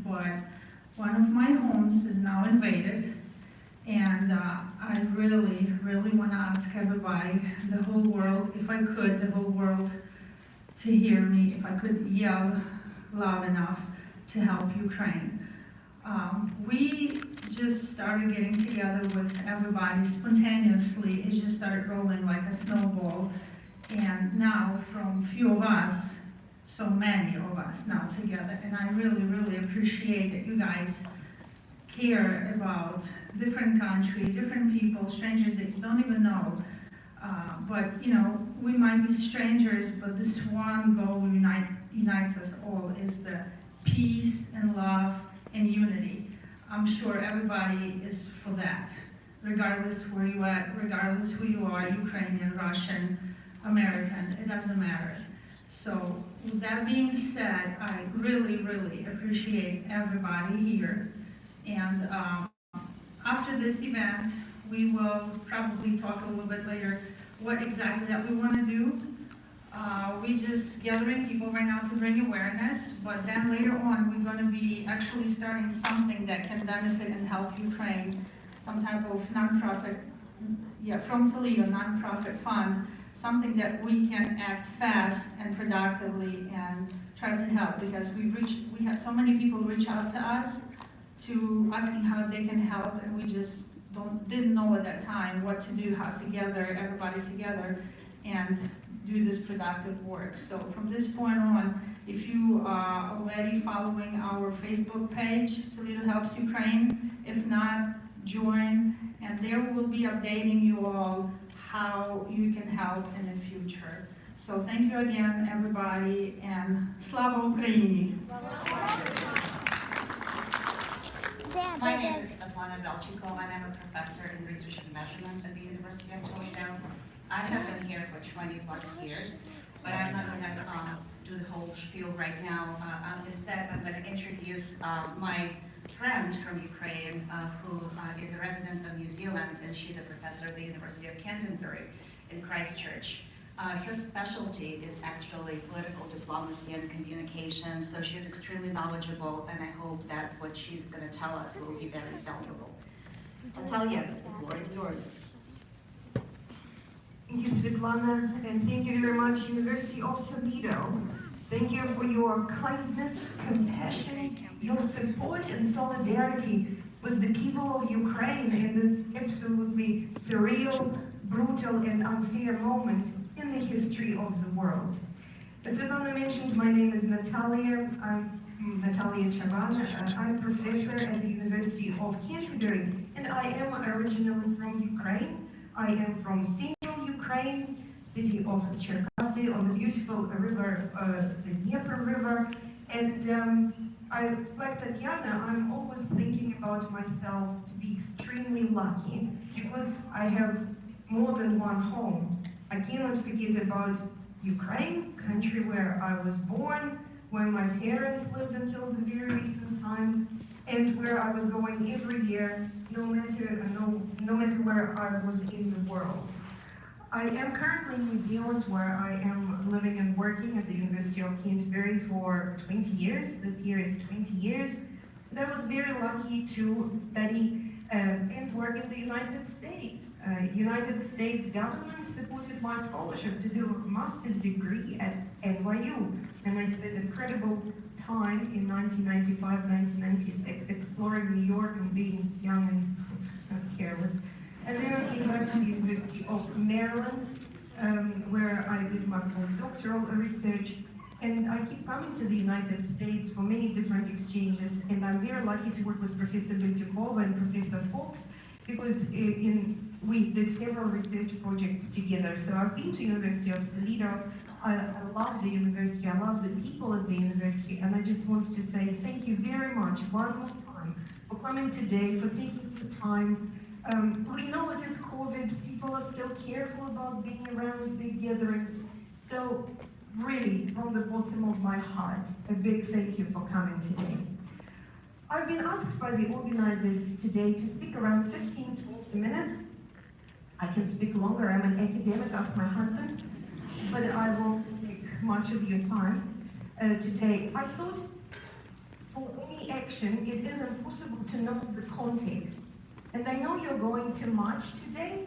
but one of my homes is now invaded, and I really, really want to ask everybody, the whole world, if I could, the whole world, to hear me, if I could yell loud enough to help Ukraine. We just started getting together with everybody spontaneously. It just started rolling like a snowball. And now from few of us, so many of us now together. And I really, really appreciate that you guys care about different country, different people, strangers that you don't even know. But you know, we might be strangers, but this one goal unites us all, is the peace and love and unity. I'm sure everybody is for that, regardless where you at, regardless who you are, Ukrainian, Russian, American, it doesn't matter. So with that being said, I really, really appreciate everybody here. And after this event, we will probably talk a little bit later what exactly that we want to do. We just gathering people right now to bring awareness, but then later on we're going to be actually starting something that can benefit and help Ukraine, some type of nonprofit, from Toledo, nonprofit fund, something that we can act fast and productively and try to help, because we had so many people reach out to us to asking how they can help, and we just didn't know at that time what to do, how to gather everybody together and do this productive work. So from this point on, if you are already following our Facebook page, Toledo Helps Ukraine, if not, join, and there we will be updating you all how you can help in the future. So thank you again, everybody, and Slava Ukraini! My name is Svetlana Velchikova, and I'm a professor in research and measurement at the University of Toledo. I have been here for 20 plus years, but I'm not going to do the whole spiel right now. Instead, I'm going to introduce my friend from Ukraine, who is a resident of New Zealand, and she's a professor at the University of Canterbury in Christchurch. Her specialty is actually political diplomacy and communication, so she's extremely knowledgeable, and I hope that what she's going to tell us will be very valuable. Natalia, the floor is yours. Thank you, Svetlana, and thank you very much, University of Toledo. Thank you for your kindness, compassion, your support and solidarity with the people of Ukraine in this absolutely surreal, brutal and unfair moment in the history of the world. As Svetlana mentioned, my name is Natalia. I'm Natalia Chavan. I'm a professor at the University of Canterbury, and I am originally from Ukraine. I am from central Ukraine, city of Cherkasy, on the beautiful river, the Dnieper River. And like Tatiana, I'm always thinking about myself to be extremely lucky, because I have more than one home. I cannot forget about Ukraine, country where I was born, where my parents lived until the very recent time, and where I was going every year, no matter where I was in the world. I am currently in New Zealand, where I am living and working at the University of Canterbury for 20 years. This year is 20 years. And I was very lucky to study and work in the United States. United States government supported my scholarship to do a master's degree at NYU. And I spent incredible time in 1995, 1996 exploring New York and being young and careless. And then I came back to the University of Maryland, where I did my postdoctoral research. And I keep coming to the United States for many different exchanges. And I'm very lucky to work with Professor Vilchukova and Professor Fox, because we did several research projects together. So I've been to University of Toledo. I love the university. I love the people at the university. And I just wanted to say thank you very much one more time for coming today, for taking the time. We know it is COVID. People are still careful about being around big gatherings. So really, from the bottom of my heart, a big thank you for coming today. I've been asked by the organizers today to speak around 15-20 minutes. I can speak longer. I'm an academic, ask my husband, but I won't take much of your time today. I thought for any any action, it is impossible to know the context. And I know you're going to march today,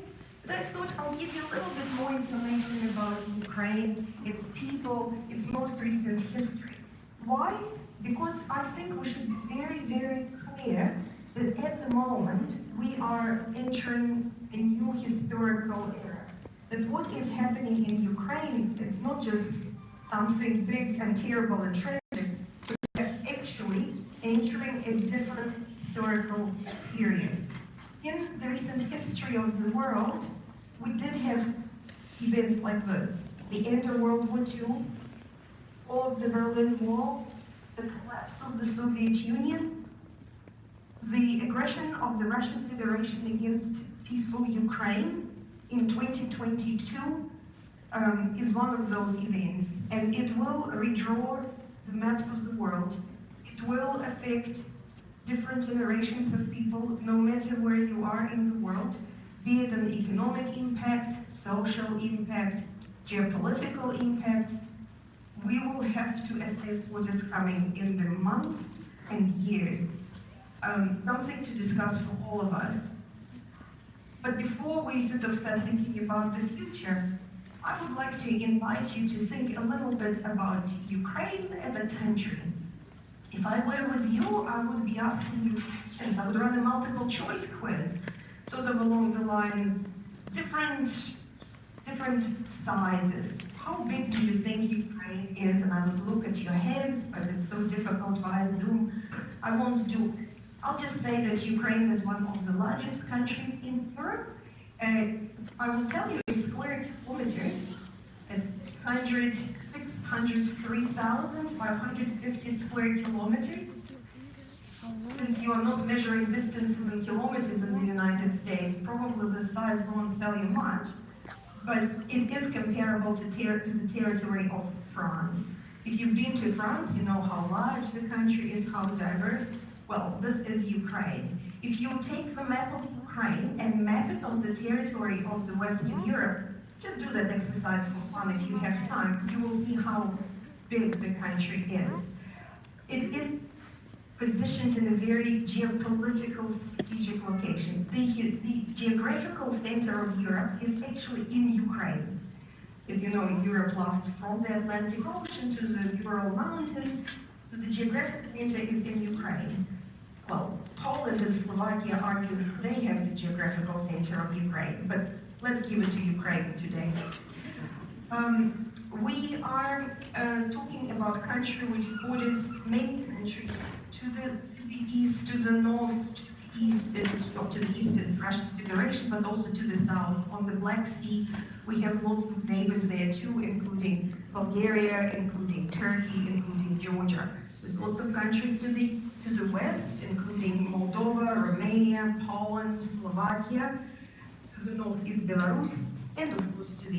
but I thought I'll give you a little bit more information about Ukraine, its people, its most recent history. Why? Because I think we should be very, very clear that at the moment we are entering a new historical era. That what is happening in Ukraine, it's not just something big and terrible and tragic, but we're actually entering a different historical period. In the recent history of the world, we did have events like this. The end of World War II, all of the Berlin Wall, the collapse of the Soviet Union, the aggression of the Russian Federation against peaceful Ukraine in 2022 is one of those events, and it will redraw the maps of the world. It will affect different generations of people, no matter where you are in the world, be it an economic impact, social impact, geopolitical impact. We will have to assess what is coming in the months and years. Something to discuss for all of us. But before we sort of start thinking about the future, I would like to invite you to think a little bit about Ukraine as a country. If I were with you, I would be asking you questions. I would run a multiple choice quiz, sort of along the lines, different sizes. How big do you think Ukraine is? And I would look at your heads, but it's so difficult via Zoom. I'll just say that Ukraine is one of the largest countries in Europe. I will tell you in square kilometers, it's 603,550 square kilometers. Since you are not measuring distances in kilometers in the United States, probably the size won't tell you much, but it is comparable to the territory of France. If you've been to France, you know how large the country is, how diverse. Well, this is Ukraine. If you take the map of Ukraine and map it on the territory of the Western Europe, just do that exercise for fun if you have time, you will see how big the country is. It is positioned in a very geopolitical, strategic location. The geographical center of Europe is actually in Ukraine. As you know, Europe lasts from the Atlantic Ocean to the Ural Mountains, so the geographical center is in Ukraine. Well, Poland and Slovakia argue they have the geographical center of Ukraine, but let's give it to Ukraine today. We are talking about a country which borders many countries to the east, to the north, to the east, to the east is Russian Federation, but also to the south. On the Black Sea, we have lots of neighbors there too, including Bulgaria, including Turkey, including Georgia. There's lots of countries to the west, including Moldova, Romania, Poland, Slovakia. To the north is Belarus, and of course to the